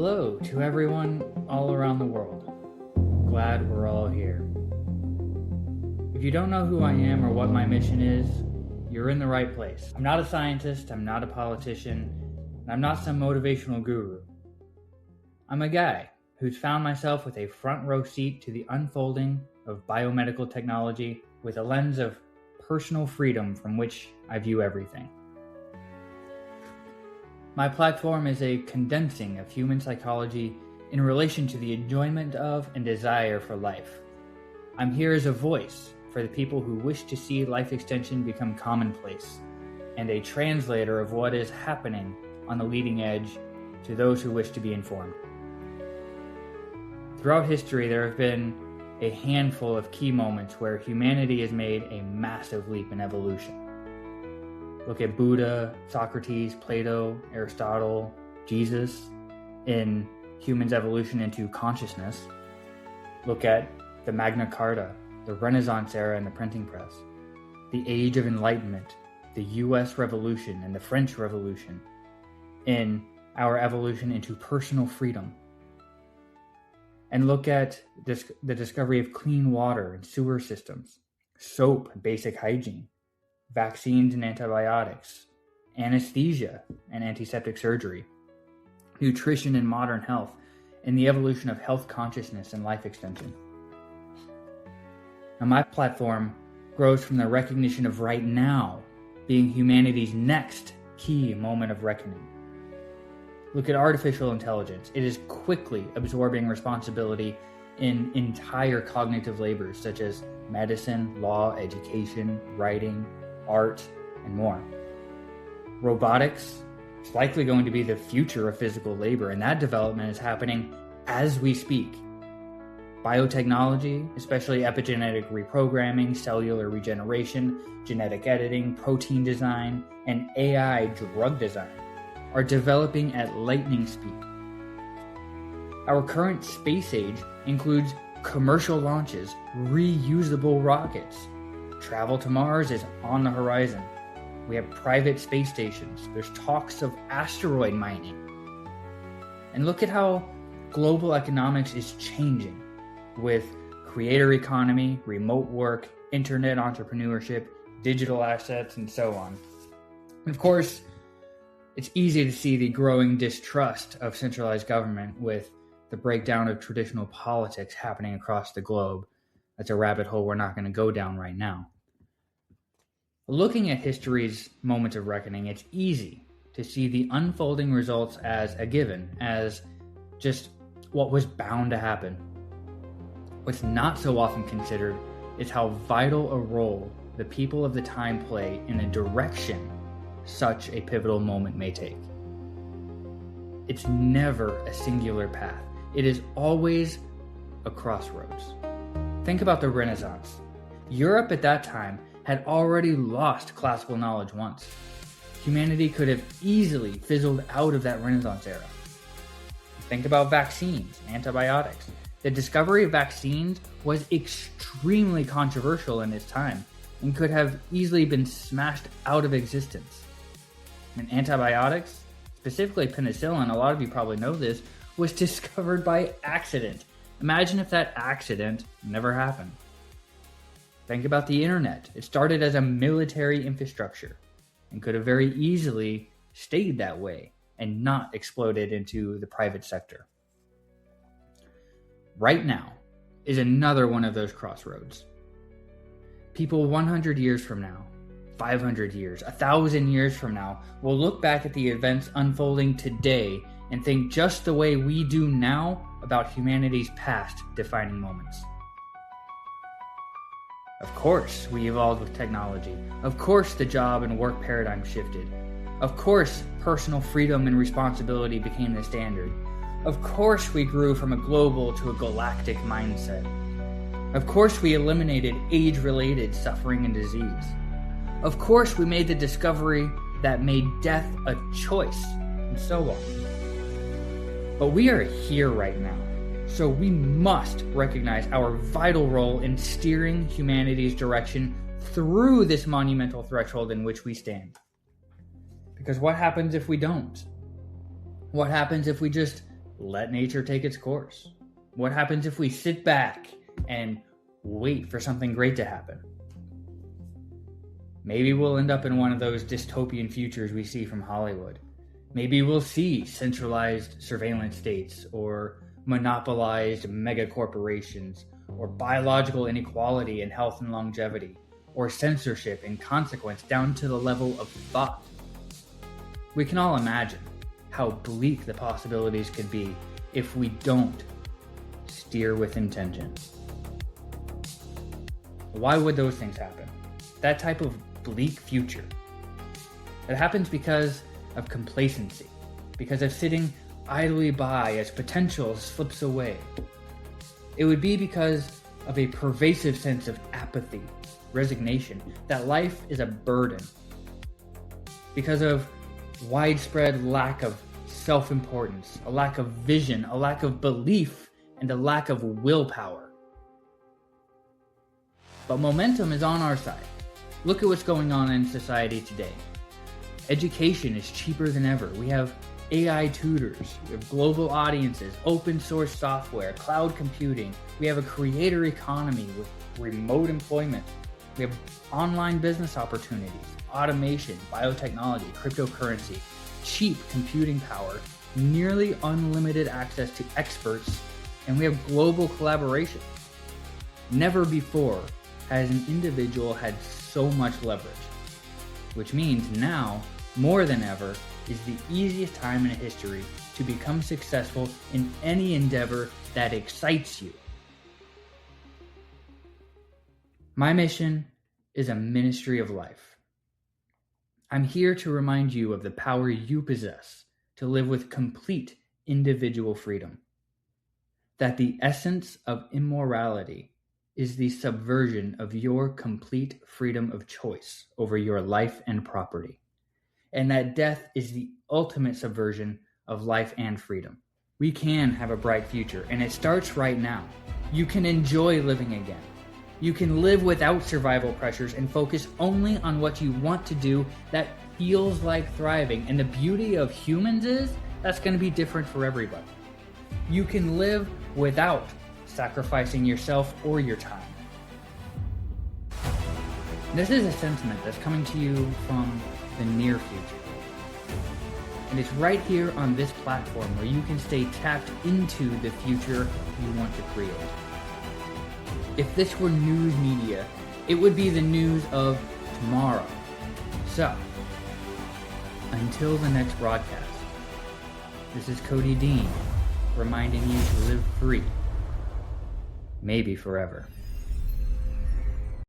hello to everyone all around the world. Glad we're all here. If you don't know who I am or what my mission is, you're in the right place. I'm not a scientist, I'm not a politician, and I'm not some motivational guru. I'm a guy who's found myself with a front row seat to the unfolding of biomedical technology with a lens of personal freedom from which I view everything. My platform is a condensing of human psychology in relation to the enjoyment of and desire for life. I'm here as a voice for the people who wish to see life extension become commonplace, and a translator of what is happening on the leading edge to those who wish to be informed. Throughout history, there have been a handful of key moments where humanity has made a massive leap in evolution. Look at Buddha, Socrates, Plato, Aristotle, Jesus in humans' evolution into consciousness. Look at the Magna Carta, the Renaissance era and the printing press, the Age of Enlightenment, the US Revolution and the French Revolution in our evolution into personal freedom. And look at the discovery of clean water and sewer systems, soap and basic hygiene, vaccines and antibiotics, anesthesia and antiseptic surgery, nutrition and modern health, and the evolution of health consciousness and life extension. Now, my platform grows from the recognition of right now being humanity's next key moment of reckoning. Look at artificial intelligence. It is quickly absorbing responsibility in entire cognitive labors such as medicine, law, education, writing, art, and more. Robotics is likely going to be the future of physical labor, and that development is happening as we speak. Biotechnology, especially epigenetic reprogramming, cellular regeneration, genetic editing, protein design, and AI drug design, are developing at lightning speed. Our current space age includes commercial launches, reusable rockets. Travel to Mars is on the horizon. We have private space stations. There's talks of asteroid mining. And look at how global economics is changing with creator economy, remote work, internet entrepreneurship, digital assets, and so on. And of course, it's easy to see the growing distrust of centralized government with the breakdown of traditional politics happening across the globe. That's a rabbit hole we're not going to go down right now. Looking at history's moments of reckoning, it's easy to see the unfolding results as a given, as just what was bound to happen. What's not so often considered is how vital a role the people of the time play in the direction such a pivotal moment may take. It's never a singular path. It is always a crossroads. Think about the Renaissance. Europe at that time had already lost classical knowledge once. Humanity could have easily fizzled out of that Renaissance era. Think about vaccines, antibiotics. The discovery of vaccines was extremely controversial in its time and could have easily been smashed out of existence. And antibiotics, specifically penicillin, a lot of you probably know this, was discovered by accident. Imagine if that accident never happened. Think about the internet. It started as a military infrastructure and could have very easily stayed that way and not exploded into the private sector. Right now is another one of those crossroads. People 100 years from now, 500 years, 1,000 years from now, will look back at the events unfolding today and think just the way we do now about humanity's past defining moments. Of course, we evolved with technology. Of course, the job and work paradigm shifted. Of course, personal freedom and responsibility became the standard. Of course, we grew from a global to a galactic mindset. Of course, we eliminated age-related suffering and disease. Of course, we made the discovery that made death a choice, and so on. But we are here right now, so we must recognize our vital role in steering humanity's direction through this monumental threshold in which we stand. Because what happens if we don't? What happens if we just let nature take its course? What happens if we sit back and wait for something great to happen? Maybe we'll end up in one of those dystopian futures we see from Hollywood. Maybe we'll see centralized surveillance states, or monopolized mega corporations, or biological inequality in health and longevity, or censorship and consequence down to the level of thought. We can all imagine how bleak the possibilities could be if we don't steer with intention. Why would those things happen? That type of bleak future. It happens because of complacency, because of sitting idly by as potential slips away. It would be because of a pervasive sense of apathy, resignation, that life is a burden. Because of widespread lack of self-importance, a lack of vision, a lack of belief, and a lack of willpower. But momentum is on our side. Look at what's going on in society today. Education is cheaper than ever. We have AI tutors, we have global audiences, open source software, cloud computing. We have a creator economy with remote employment. We have online business opportunities, automation, biotechnology, cryptocurrency, cheap computing power, nearly unlimited access to experts, and we have global collaboration. Never before has an individual had so much leverage, which means now, more than ever, is the easiest time in history to become successful in any endeavor that excites you. My mission is a ministry of life. I'm here to remind you of the power you possess to live with complete individual freedom. That the essence of immorality is the subversion of your complete freedom of choice over your life and property. And that death is the ultimate subversion of life and freedom. We can have a bright future, and it starts right now. You can enjoy living again. You can live without survival pressures and focus only on what you want to do that feels like thriving. And the beauty of humans is that's going to be different for everybody. You can live without sacrificing yourself or your time. This is a sentiment that's coming to you from the near future. And it's right here on this platform where you can stay tapped into the future you want to create. If this were news media, it would be the news of tomorrow. So, until the next broadcast, this is Cody Dean reminding you to live free, maybe forever.